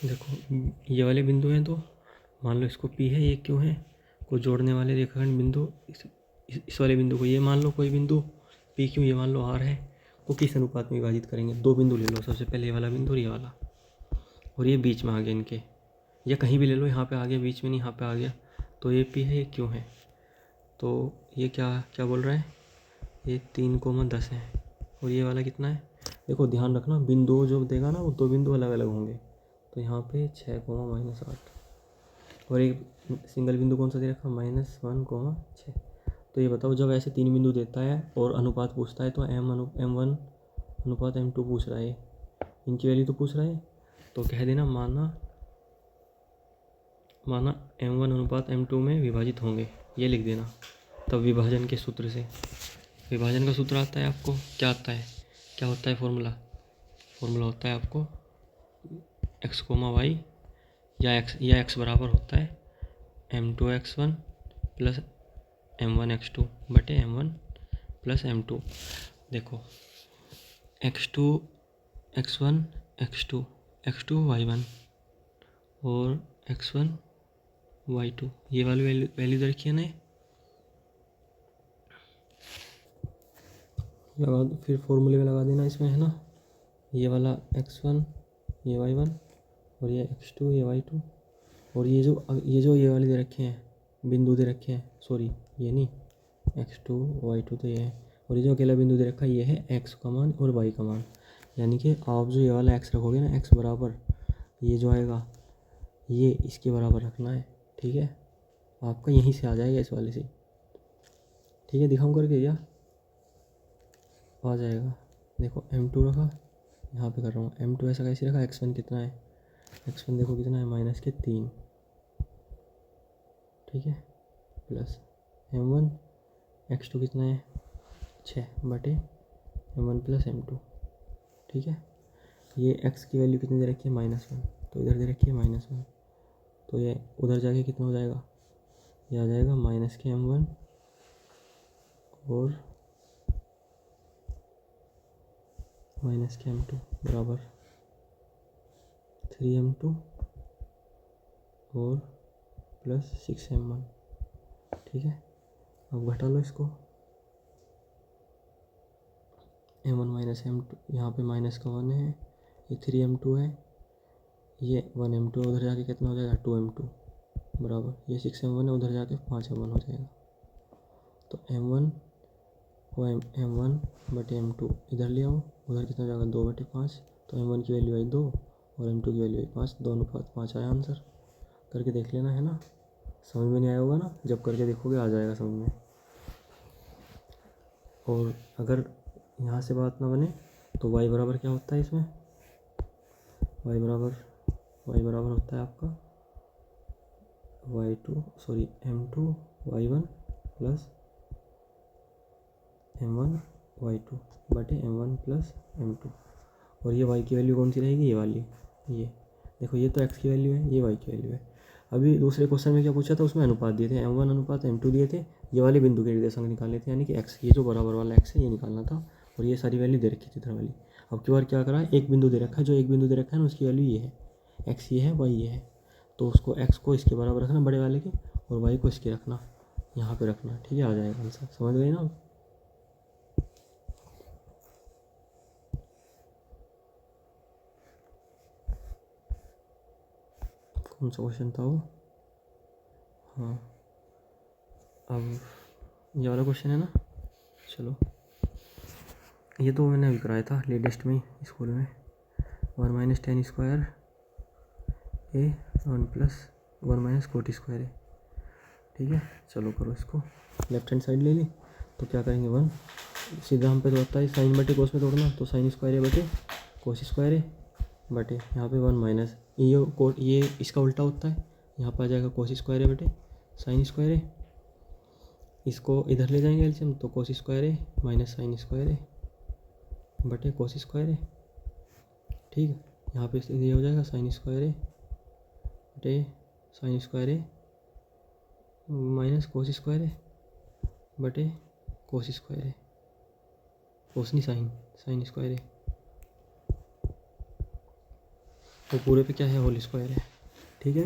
देखो ये वाले बिंदु हैं, तो मान लो इसको P है, ये क्यों है, को जोड़ने वाले रेखाखंड बिंदु इस वाले बिंदु को ये मान लो कोई बिंदु P क्यों, ये मान लो R है, को किस अनुपात में विभाजित करेंगे। दो बिंदु ले लो, सबसे पहले ये वाला बिंदु और ये वाला, और ये बीच में आ गया इनके, या कहीं भी ले लो, यहाँ पे आ गया बीच में, नहीं यहाँ पे आ गया, तो ये P है, ये क्यों है। तो ये क्या क्या बोल रहा है, ये 3,10 है, और ये वाला कितना है। देखो ध्यान रखना, बिंदु जो देगा ना वो दो बिंदु अलग अलग होंगे, तो यहाँ पे 6,-8, और एक सिंगल बिंदु कौन सा दे रखा, -1,6। तो ये बताओ, जब ऐसे तीन बिंदु देता है और अनुपात पूछता है, तो M1 अनुपात M2 पूछ रहा है, इनकी वैल्यू तो पूछ रहा है, तो कह देना माना M1 अनुपात M2 में विभाजित होंगे, ये लिख देना। तब विभाजन के सूत्र से, विभाजन का सूत्र आता है आपको, क्या आता है, क्या होता है फॉर्मूला होता है आपको x, y या x बराबर होता है M2x1 प्लस M1x2 बटे M1 प्लस M2। देखो x2 x1 x2 y1 और x1 y2, ये वाली वैल्यू दे रखी है ना, लगा, फिर फॉर्मूले में लगा देना इसमें, है ना। ये वाला x1 ये y1 और ये x2 ये y2, और ये वाले दे रखे हैं, बिंदु दे रखे हैं, सॉरी ये नहीं, x2 y2 तो ये है, और ये जो अकेला बिंदु दे रखा है ये है x का मान और y का मान। यानी कि आप जो ये वाला x रखोगे ना, x बराबर ये जो आएगा ये इसके बराबर रखना है, ठीक है। आपका यहीं से आ जाएगा, इस वाले से, ठीक है। दिखाऊं करके, क्या आ जाएगा। देखो M2 रखा, यहाँ पे कर रहा हूँ M2 ऐसा कैसे रखा, x1 कितना है, x1 देखो कितना है, -3, ठीक है, प्लस M1 x2 कितना है 6 बटे M1 प्लस M2, ठीक है। ये x की वैल्यू कितनी दे रखी है, -1, तो इधर दे रखी है -1, तो ये उधर जाके कितना हो जाएगा, ये आ जाएगा -M1 और -M2 बराबर 3M2 और प्लस 6M1, ठीक है। अब घटा लो इसको, M1 -M2, यहाँ पे माइनस का 1 है, ये 3M2 है, ये 1M2 उधर जाके कितना हो जाएगा 2M2 बराबर, ये 6M1 है, उधर जाके 5M1 हो जाएगा। तो M1 को M1 बटे M2 इधर ले आओ, उधर कितना हो जाएगा 2/5, तो M1 की वैल्यू आई 2 और M2 की वैल्यू आई 5, 2:5 आया आंसर। करके देख लेना, है ना। समझ में नहीं आया होगा ना, जब करके देखोगे आ जाएगा समझ में। और अगर यहाँ से बात ना बने तो y बराबर क्या होता है इसमें, y बराबर होता है आपका M2 y1 plus M1 y2 बटे M1 प्लस M2। और ये y की वैल्यू कौन सी रहेगी, ये वाली, ये देखो, ये तो x की वैल्यू है, ये y की वैल्यू है। अभी दूसरे क्वेश्चन में क्या पूछा था, उसमें अनुपात दिए थे, M1 अनुपात M2 दिए थे, ये वाले बिंदु के निर्देशांक निकालने थे, यानी कि x, ये जो बराबर वाला x है ये निकालना था, और ये सारी वैल्यू दे रखी थी इधर वाली। अब की बार क्या करा है, एक बिंदु दे रखा है, जो एक बिंदु दे रखा है ना उसकी वैल्यू ये है, x ये है, y ये है, तो उसको x को इसके बराबर रखना बड़े वाले के, और y को इसके रखना, यहाँ पे रखना, ठीक है, आ जाएगा आंसर। समझ गए ना। कौन सा क्वेश्चन था वो, हाँ अब ये वाला क्वेश्चन है ना। चलो, ये तो मैंने अभी कराया था लेटेस्ट में स्कूल में, 1 - tan स्क्वायर ए 1 + 1 - cot स्क्वायर है, ठीक है। चलो करो इसको, लेफ्ट हैंड साइड ले ली, तो क्या करेंगे 1, सीधा हम पे तो होता है साइन बटे कोस में तोड़ना, तो साइन स्क्वायर है बटे कोस स्क्वायर है बटे यहाँ पे 1 माइनस ये कोट, ये इसका उल्टा होता है, यहाँ पर आ जाएगा कोस स्क्वायर है बटे साइन स्क्वायर है, इसको इधर ले जाएंगे एलसीएम, तो कोस स्क्वायर है माइनस साइन स्क्वायर है बटे कोस स्क्वायर है, ठीक है। यहाँ पे ये हो जाएगा साइन स्क्वायर है बटे साइन स्क्वायर है माइनस कोस स्क्वायर है बटे कोस स्क्वायर है, कोस नहीं साइन, साइन स्क्वायर है, तो पूरे पे क्या है, होल स्क्वायर है, ठीक है।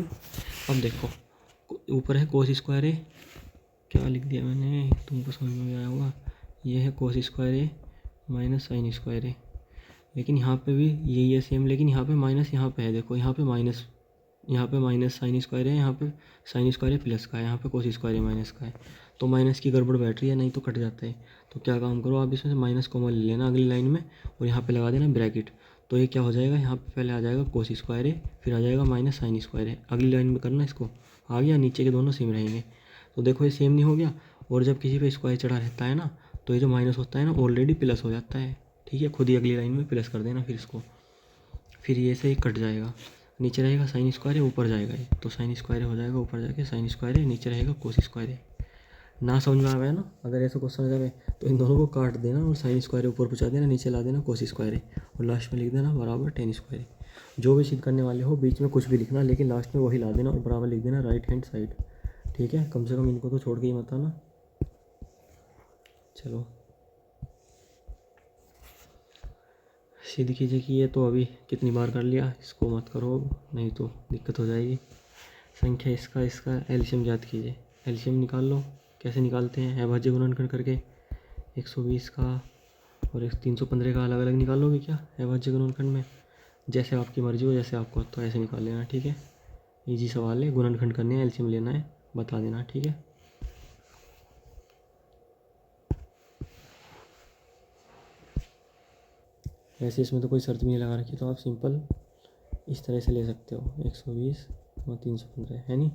अब देखो ऊपर है कोस स्क्वायर ए, क्या लिख दिया मैंने, तुमको समझ में आया होगा, ये है कोस स्क्वायर ए माइनस साइन स्क्वायर ए। लेकिन यहाँ पे भी यही है सेम, लेकिन यहाँ पे माइनस यहाँ पे है, देखो यहाँ पे माइनस, यहाँ पे माइनस साइन स्क्वायर है, यहाँ पे साइन स्क्वायर है प्लस का है, यहाँ पे कोस स्क्वायर है माइनस का है। तो माइनस की गड़बड़ बैठ रही है, नहीं तो कट जाता है। तो क्या काम करो आप, इसमें से माइनस कॉमन ले लेना अगली लाइन में और यहाँ पे लगा देना ब्रैकेट। तो ये क्या हो जाएगा, यहाँ पे पहले आ जाएगा कोस स्क्वायर है, फिर आ जाएगा माइनस साइन स्क्वायर है। अगली लाइन में करना इसको, आ गया, नीचे के दोनों सेम रहेंगे। तो देखो ये सेम नहीं हो गया, और जब किसी पे स्क्वायर चढ़ा रहता है ना, तो ये जो माइनस होता है ना ऑलरेडी प्लस हो जाता है, ठीक है। खुद ही अगली लाइन में प्लस कर देना फिर इसको, फिर ये से ही कट जाएगा। नीचे रहेगा साइन स्क्वायर है, ऊपर जाएगा ये, तो साइन स्क्वायर हो जाएगा, ऊपर जाके साइन स्क्वायर है, नीचे रहेगा कोस स्क्वायर है। ना समझ में आ गया ना, अगर ऐसा क्वेश्चन आ जाए तो इन दोनों को काट देना और साइन स्क्वायर ऊपर पहुँचा देना, नीचे ला देना कोस स्क्वायर है, और लास्ट में लिख देना बराबर टेन स्क्वायर है। जो भी सिद्ध करने वाले हो बीच में कुछ भी लिखना, लेकिन लास्ट में वही ला देना और बराबर लिख देना राइट हैंड साइड, ठीक है। कम से कम इनको तो छोड़ के ही मत आना। चलो सिद्ध कीजिए कि ये तो अभी कितनी बार कर लिया, इसको मत करो नहीं तो दिक्कत हो जाएगी। संख्या इसका एलसीएम ज्ञात कीजिए। एलसीएम निकाल लो, कैसे निकालते हैं, अभाज्य गुणनखंड करके 120 का और 315 का अलग अलग निकालोगे क्या अभाज्य गुणनखंड में, जैसे आपकी मर्जी हो, जैसे आपको तो ऐसे निकाल लेना, ठीक है। इजी सवाल है, गुणनखंड करने हैं, एलसीएम लेना है, बता देना, ठीक है। वैसे इसमें तो कोई शर्त भी नहीं लगा रखी, तो आप सिंपल इस तरह से ले सकते हो, 120 और 315 है नहीं,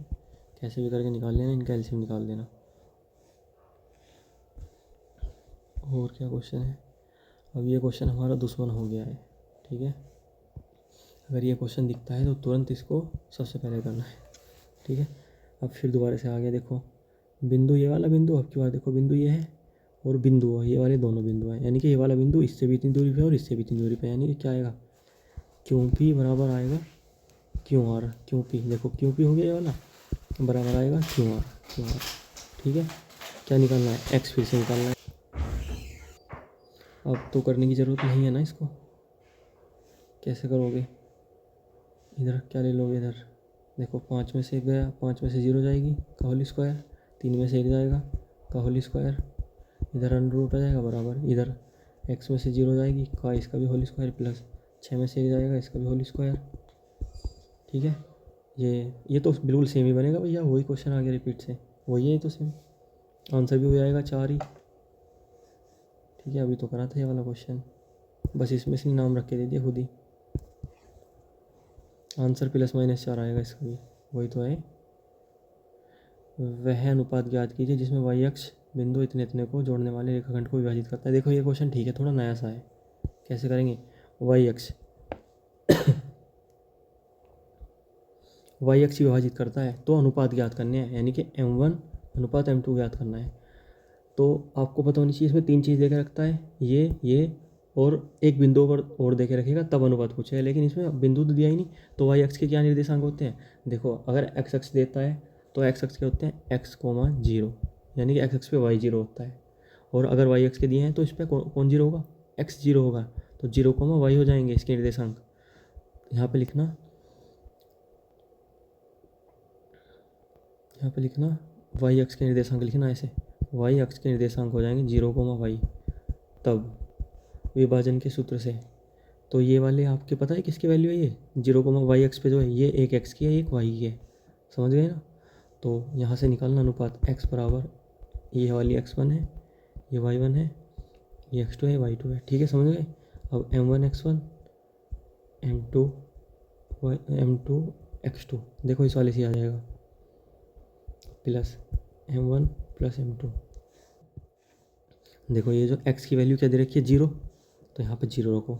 कैसे भी करके निकाल लेना, इनका एलसीएम निकाल देना। और क्या क्वेश्चन है, अब ये क्वेश्चन हमारा दुश्मन हो गया है, ठीक है। अगर ये क्वेश्चन दिखता है तो तुरंत इसको सबसे पहले करना है, ठीक है। अब फिर दोबारा से आ गया, देखो बिंदु ये वाला बिंदु, अब की बार देखो बिंदु ये है और बिंदु ये वाले दोनों बिंदु हैं, यानी कि ये वाला बिंदु इससे भी इतनी दूरी पे और इससे भी इतनी दूरी पे, यानी कि क्या आएगा, क्यू पी बराबर आएगा क्यू आर। क्यू पी देखो, क्यू पी हो गया ये वाला, बराबर आएगा क्यू आर, ठीक है। क्या निकालना है, एक्स फिर से निकालना है। अब तो करने की ज़रूरत नहीं है ना इसको, कैसे करोगे, इधर क्या ले लोगे, इधर देखो 5 में से 1 गया, 5 में से 0 जाएगी का होल स्क्वायर, 3 में से 1 जाएगा का होल स्क्वायर, इधर अंडर रूट आ जाएगा बराबर, इधर x में से 0 जाएगी का इसका भी होल स्क्वायर, प्लस 6 में से 1 जाएगा इसका भी होल स्क्वायर, ठीक है। ये तो बिल्कुल सेम ही बनेगा भैया, वही क्वेश्चन आ गया रिपीट से, वही है तो सेम, आंसर भी हो जाएगा 4 ही, ठीक है। अभी तो करा था ये वाला क्वेश्चन, बस इसमें से नाम रख के दे दिया खुद ही, आंसर प्लस माइनस 4 आएगा इसका भी, वही तो है। वह अनुपात ज्ञात कीजिए जिसमें वाई अक्ष बिंदु इतने इतने को जोड़ने वाले रेखाखंड को विभाजित करता है। देखो ये क्वेश्चन ठीक है, थोड़ा नया सा है, कैसे करेंगे, वाई अक्ष वाई अक्ष विभाजित करता है तो अनुपात ज्ञात करने हैं, यानी कि m1 अनुपात m2 ज्ञात करना है। तो आपको पता होनी चाहिए इसमें 3 चीज़ देकर रखता है, ये और एक बिंदु पर और देके रखेगा तब अनुपात पूछेगा, लेकिन इसमें बिंदु तो दिया ही नहीं। तो वाई अक्ष के क्या निर्देशांक होते हैं, देखो अगर एक्स अक्ष देता है तो एक्स अक्ष के होते हैं x,0, यानी कि एक्स अक्ष पे वाई 0 होता है, और अगर वाई अक्ष के दिए हैं तो इस पर कौन 0 होगा, x 0 होगा, तो 0,y हो जाएंगे इसके निर्देशांक। यहाँ पे लिखना वाई अक्ष के निर्देशांक लिखना ऐसे, वाई अक्ष के निर्देशांक हो जाएंगे 0,y, तब विभाजन के सूत्र से। तो ये वाले आपके पता है किसकी वैल्यू है, ये 0,y अक्ष पे जो है ये एक x की है एक y की है, समझ गए ना। तो यहाँ से निकालना अनुपात x बराबर, ये वाली x1 है, ये y1 है, ये x2 है, y2 है, ठीक है, समझ गए। अब m1 x1 m2 x2 देखो इस वाले से आ जाएगा, प्लस m1 प्लस m2, देखो ये जो x की वैल्यू क्या दे रखी है 0, तो यहाँ पे 0 रखो,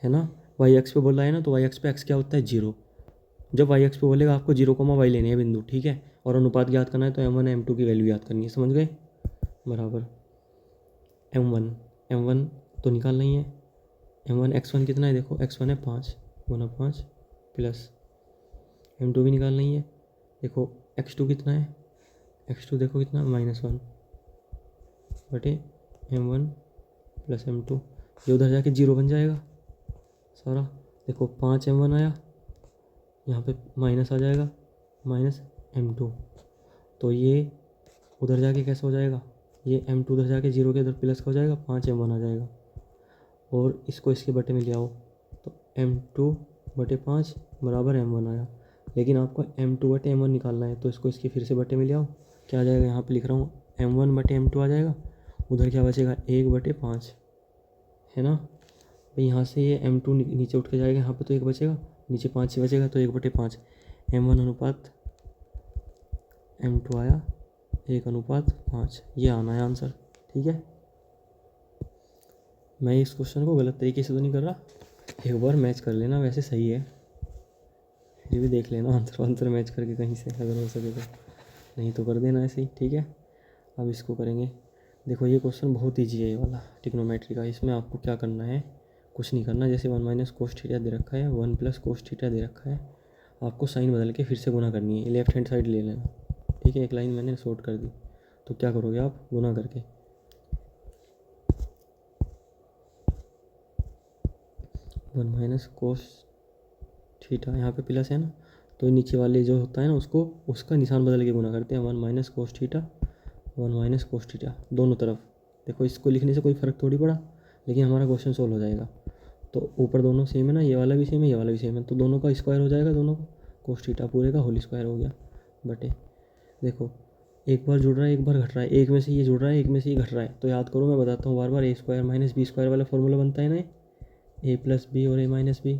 है ना। वाई एक्स पे बोल रहा है ना, तो वाई एक्स पे एक्स क्या होता है 0, जब वाई एक्स पे बोलेगा आपको 0,y लेने हैं बिंदु, ठीक है, और अनुपात ज्ञात करना है तो m1 m2 की वैल्यू याद करनी है, समझ गए, बराबर m1 तो निकालना ही है, m1 x1 कितना है, देखो x1 है 5 गुना 5 प्लस m2 भी निकालना ही है, देखो x2 कितना है, x2 देखो कितना -1 बटे m1 प्लस m2, ये उधर जाके 0 बन जाएगा सारा, देखो 5 m1 आया यहाँ पे माइनस आ जाएगा, माइनस m2, तो ये उधर जाके कैसा हो जाएगा, ये m2 उधर जाके 0 के इधर प्लस का हो जाएगा, 5m1 आ जाएगा। और इसको इसके बटे में ले आओ तो m2/5 बराबर m1 आया। लेकिन आपको m2/m1 निकालना है, तो इसको इसके फिर से बटे में ले आओ, क्या आ जाएगा, यहाँ पे लिख रहा हूँ m1/m2 आ जाएगा। उधर क्या बचेगा, 1/5 है ना भाई। यहाँ से ये m2 नीचे उठ के जाएगा, यहाँ पे तो 1 बचेगा, नीचे 5 से बचेगा, तो 1/5 m1 अनुपात m2 आया 1/5, ये आना है आंसर। ठीक है, मैं इस क्वेश्चन को गलत तरीके से तो नहीं कर रहा, एक बार मैच कर लेना, वैसे सही है, फिर भी देख लेना आंसर मैच करके कहीं से अगर हो सके तो, नहीं तो कर देना ऐसे ही। ठीक है, अब इसको करेंगे। देखो ये क्वेश्चन बहुत ईजी है, ये वाला ट्रिग्नोमेट्री का। इसमें आपको क्या करना है, कुछ नहीं करना, जैसे 1 - cos थीटा दे रखा है, 1 + cos थीटा दे रखा है, आपको साइन बदल के फिर से गुना करनी है, लेफ्ट हैंड साइड ले लेना। ठीक है, एक लाइन मैंने शॉर्ट कर दी, तो क्या करोगे आप, गुना करके 1 - cos थीटा, यहाँ पे प्लस है ना, तो नीचे वाले जो होता है ना उसको, उसका निशान बदल के गुना करते हैं, 1 - cos थीटा, 1 - cos थीटा दोनों तरफ। देखो इसको लिखने से कोई फ़र्क थोड़ी पड़ा, लेकिन हमारा क्वेश्चन सोल्व हो जाएगा। तो ऊपर दोनों सेम है ना, ये वाला भी सेम है, ये वाला भी सेम है, तो दोनों का स्क्वायर हो जाएगा, दोनों का cos थीटा पूरे का होल स्क्वायर हो गया बटे। देखो एक बार जुड़ रहा है, एक बार घट रहा है, एक में से ये जुड़ रहा है, एक में से ये घट रहा है, तो याद करो, मैं बताता हूँ बार बार, a² - b² वाला फॉर्मूला बनता है ना, a + b और a - b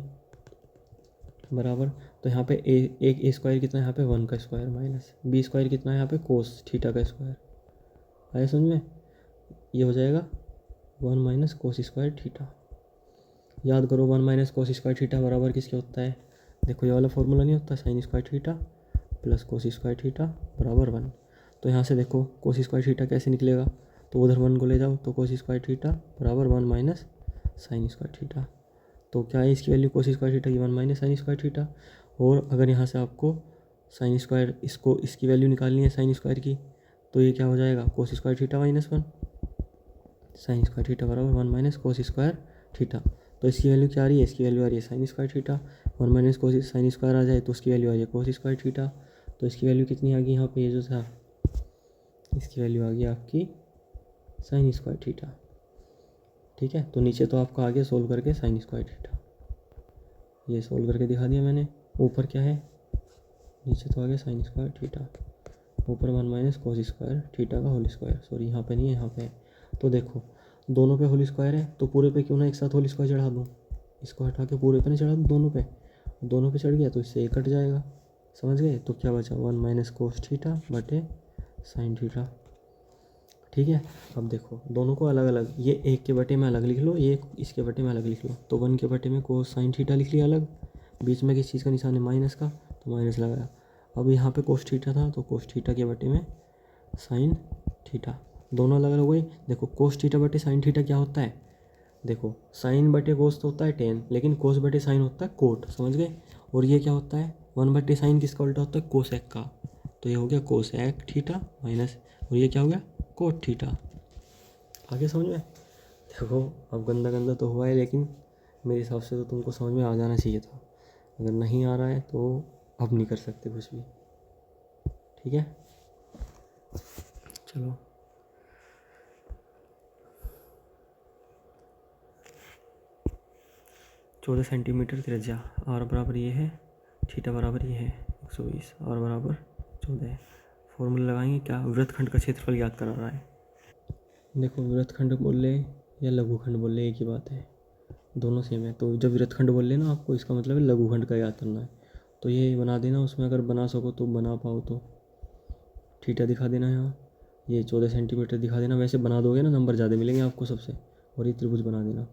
बराबर। तो यहाँ पे एक a स्क्वायर कितना है, यहाँ पे 1 का स्क्वायर माइनस b² कितना है, यहाँ पे cos थीटा का स्क्वायर। आया समझ में, ये हो जाएगा 1 - cos² थीटा। याद करो 1 - cos² थीटा बराबर किसके होता है, देखो ये वाला फॉर्मूला नहीं होता, sin² theta plus cos² theta बराबर 1। तो यहाँ से देखो cos² थीटा कैसे निकलेगा, तो उधर 1 को ले जाओ, तो cos² थीटा बराबर 1 - sin² थीटा। तो क्या है इसकी वैल्यू, cos² थीटा की 1 - sin² थीटा। और अगर यहाँ से आपको sin², इसको इसकी वैल्यू निकालनी है sin² की, तो ये क्या हो जाएगा, cos² थीटा -1 sin² थीटा बराबर 1 - cos² थीटा। तो इसकी वैल्यू क्या आ रही है, इसकी वैल्यू आ रही है sin² थीटा, 1 - cos sin² आ जाए तो उसकी वैल्यू आ रही है cos² थीटा। तो इसकी वैल्यू कितनी आ गई यहाँ पे, ये जो था इसकी वैल्यू आ गई आपकी sin² थीटा। ठीक है, तो नीचे तो आपका आ गया सोल्व करके sin² थीटा, ये सोल्व करके दिखा दिया मैंने। ऊपर क्या है, नीचे तो आ गया sin² थीटा, ऊपर 1 - cos² थीटा का होल स्क्वायर, सॉरी यहाँ पे नहीं है, यहाँ पे है। तो देखो दोनों पे होल स्क्वायर है, तो पूरे पे क्यों ना एक साथ होल स्क्वायर चढ़ा दूँ, इसको हटा के पूरे पे नहीं चढ़ा दूँ, दोनों पे चढ़ गया तो इससे एक कट जाएगा, समझ गए। तो क्या बचा, 1 - cos थीटा बटे sin थीटा। ठीक है, अब देखो दोनों को अलग अलग, ये एक के बटे में अलग लिख लो, ये इसके बटे में अलग लिख लो। तो 1 के बटे में cos sin थीटा लिख लिया अलग, बीच में किस चीज़ का निशान है, माइनस का, तो माइनस लगाया। अब यहाँ पे cos थीटा था, तो cos थीटा के बटे में sin थीटा, दोनों अलग अलग हो गई। देखो cos थीटा बटे sin थीटा क्या होता है, देखो sin बटे cos तो होता है tan, लेकिन cos बटे sin होता है cot, समझ गए। और ये क्या होता है, 1/sin किसका उल्टा होता है, कोसेक का, तो ये हो गया कोसेक थीटा माइनस, और ये क्या हो गया, कोट थीटा। आगे समझ में, देखो अब गंदा गंदा तो हुआ है, लेकिन मेरे हिसाब से तो तुमको समझ में आ जाना चाहिए था। अगर नहीं आ रहा है तो अब नहीं कर सकते कुछ भी। ठीक है, चलो 14 सेंटीमीटर त्रिज्या, आर बराबर ये है, थीटा बराबर ये है 120, आर बराबर 14। फॉर्मूला लगाएंगे क्या, वृत्तखंड का क्षेत्रफल याद करा रहा है। देखो वृत्तखंड बोल ले या लघुखंड बोल ले, एक ही बात है, दोनों सेम है। तो जब वृत्तखंड बोल लेना आपको, इसका मतलब है लघुखंड का याद करना है। तो ये बना देना, उसमें अगर बना सको तो बना पाओ तो थीटा दिखा देना यहाँ, ये 14 सेंटीमीटर दिखा देना। वैसे बना दोगे ना नंबर ज़्यादा मिलेंगे आपको सबसे। और ये त्रिभुज बना देना,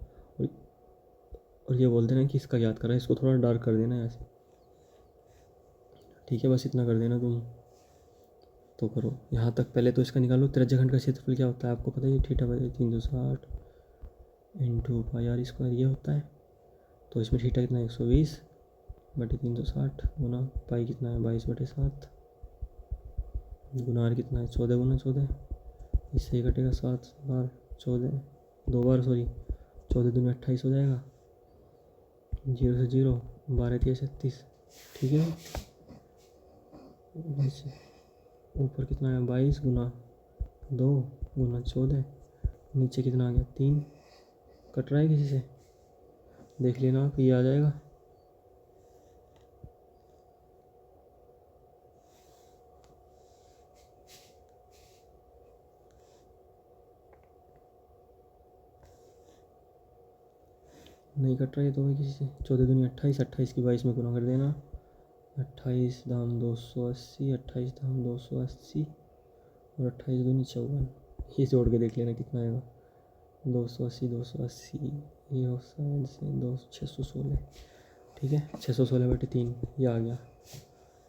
और ये बोल देना कि इसका याद करा, इसको थोड़ा डार्क कर देना ऐसे। ठीक है, बस इतना कर देना तुम, तो करो यहाँ तक। पहले तो इसका निकालो, त्रिज्याखंड का क्षेत्रफल क्या होता है आपको पता है, थीटा बटे 360 इंटू पाई आर स्क्वायर ये होता है। तो इसमें थीटा कितना है, 120 बटे 360 गुना पाई कितना है 22/7 गुना आर कितना है 14 गुना 14, इससे ही कटेगा 7 बार 14, 2 बार सॉरी 14 दूनी 28 हो जाएगा, 0 से 0, 12 3 36, ठीक है। नीचे ऊपर कितना है 22 गुना 2 गुना 14, नीचे कितना आ गया 3। कट रहा है किसी से? देख लेना आप, ये आ जाएगा। नहीं कट रहा है तो भाई किसी से। 14 दूनी 28, 28 की 22 में गुना कर देना। 28 दाम 280, 28 दाम 280 और 28 दूनी 54। ये जोड़ के देख लेना कितना आएगा। 280 280, ये हो साइड से 616। ठीक है, 616/3 ये आ गया।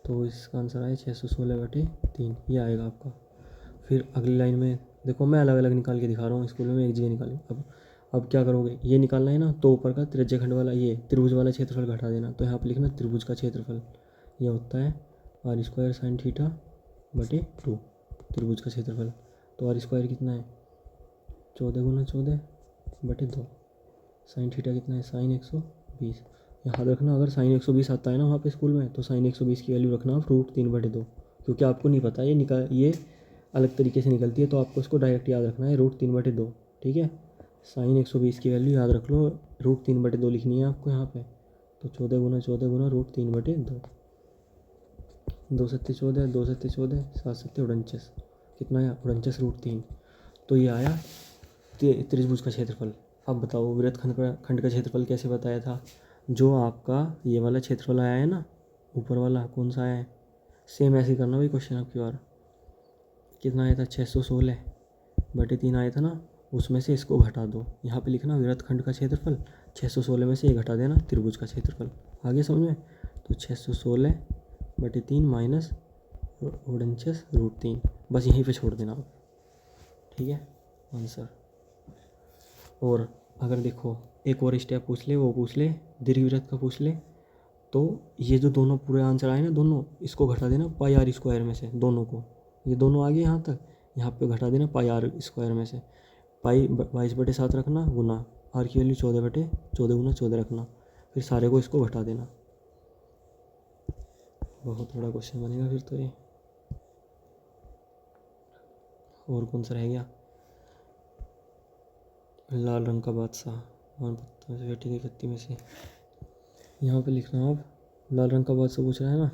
तो इसका आंसर आया 616/3, ये आएगा आपका। फिर अगली लाइन में देखो, मैं अलग अलग निकाल के दिखा रहा हूँ, स्कूल में एक जगह निकाली। अब क्या करोगे, ये निकालना है ना, तो ऊपर का त्रिज्यखंड वाला ये त्रिभुज वाला क्षेत्रफल घटा देना। तो यहाँ पर लिखना त्रिभुज का क्षेत्रफल, ये होता है r² sin θ/2, त्रिभुज का क्षेत्रफल। तो r² कितना है 14 गुना 14/2। साइन थीटा कितना है साइन 120। याद रखना, अगर साइन 120 आता है ना वहाँ पे स्कूल में, तो साइन 120 की वैल्यू रखना आप √3/2, क्योंकि आपको नहीं पता ये अलग तरीके से निकलती है, तो आपको इसको डायरेक्ट याद रखना है √3/2। ठीक है, साइन 120 की वैल्यू याद रख लो, √3/2 लिखनी है आपको यहाँ पे। तो 14 गुना √3/2, 2 सत्ते 14, 2 सत्ते 14, 7 सत्ते 49, कितना आया 49√3। तो ये आया त्रिभुज का क्षेत्रफल। अब बताओ वृत्त खंड का क्षेत्रफल कैसे बताया था? जो आपका ये वाला क्षेत्रफल आया है ना, ऊपर वाला कौन सा आया है, सेम ऐसे ही करना भाई क्वेश्चन आपकी बार। कितना आया था 616/3 आया था ना, उसमें से इसको घटा दो। यहाँ पे लिखना वृत्त खंड का क्षेत्रफल, 616 में से ये घटा देना त्रिभुज का क्षेत्रफल। आगे समझ में? तो 616/3 माइनस 49√3, बस यहीं पे छोड़ देना आप। ठीक है आंसर। और अगर देखो एक और स्टेप पूछ ले, वो पूछ ले दीर्घवृत्त का पूछ ले, तो ये जो दोनों पूरे आंसर आए ना, दोनों इसको घटा देना πr² में से, दोनों को। ये दोनों आ गए यहाँ तक, यहाँ पे घटा देना πr² में से। पाई 22/7 रखना गुना r की वैल्यू 14/14 गुना 14 रखना, फिर सारे को इसको घटा देना। बहुत बड़ा क्वेश्चन बनेगा फिर तो ये। और कौन सा रह गया? लाल रंग का बादशाह 52 पत्तों से बेटी की पत्ती में से। यहाँ पे लिखना आप, लाल रंग का बादशाह पूछ रहा है ना,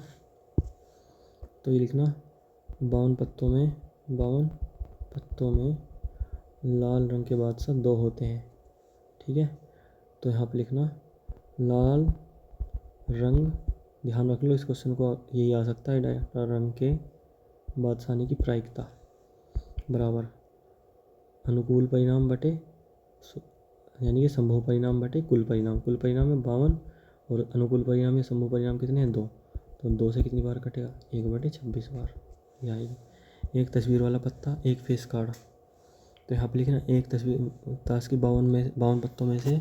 तो ये लिखना 52 पत्तों में लाल रंग के बादशाह 2 होते हैं। ठीक है, तो यहाँ पे लिखना लाल रंग, ध्यान रख लो इस क्वेश्चन को, यही आ सकता है डायरेक्ट, लाल रंग के बादशाहनी की प्रायिकता बराबर अनुकूल परिणाम बटे, यानी कि संभव परिणाम बटे कुल परिणाम। कुल परिणाम में 52 और अनुकूल परिणाम में संभव परिणाम कितने हैं 2, तो 2 से कितनी बार कटेगा 1/26 बार। यह आएगी। एक तस्वीर वाला पत्ता, एक फेस कार्ड। तो यहाँ पे लिखना एक तस्वीर ताश के 52 पत्तों में से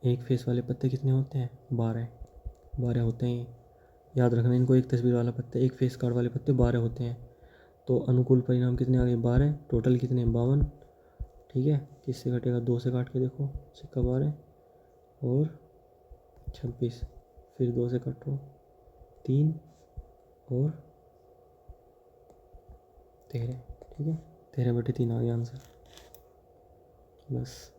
एक फेस वाले पत्ते कितने होते हैं 12 होते हैं। याद रखना इनको, एक तस्वीर वाला पत्ता एक फेस कार्ड वाले पत्ते 12 होते हैं। तो अनुकूल परिणाम कितने आ गए 12, टोटल कितने 52। ठीक है, किससे घटेगा 2 से काट के देखो, सिक्का 12 और 26, फिर 2 से काटो 3 और 13। ठीक है, 13/3 आ गया आंसर। बस।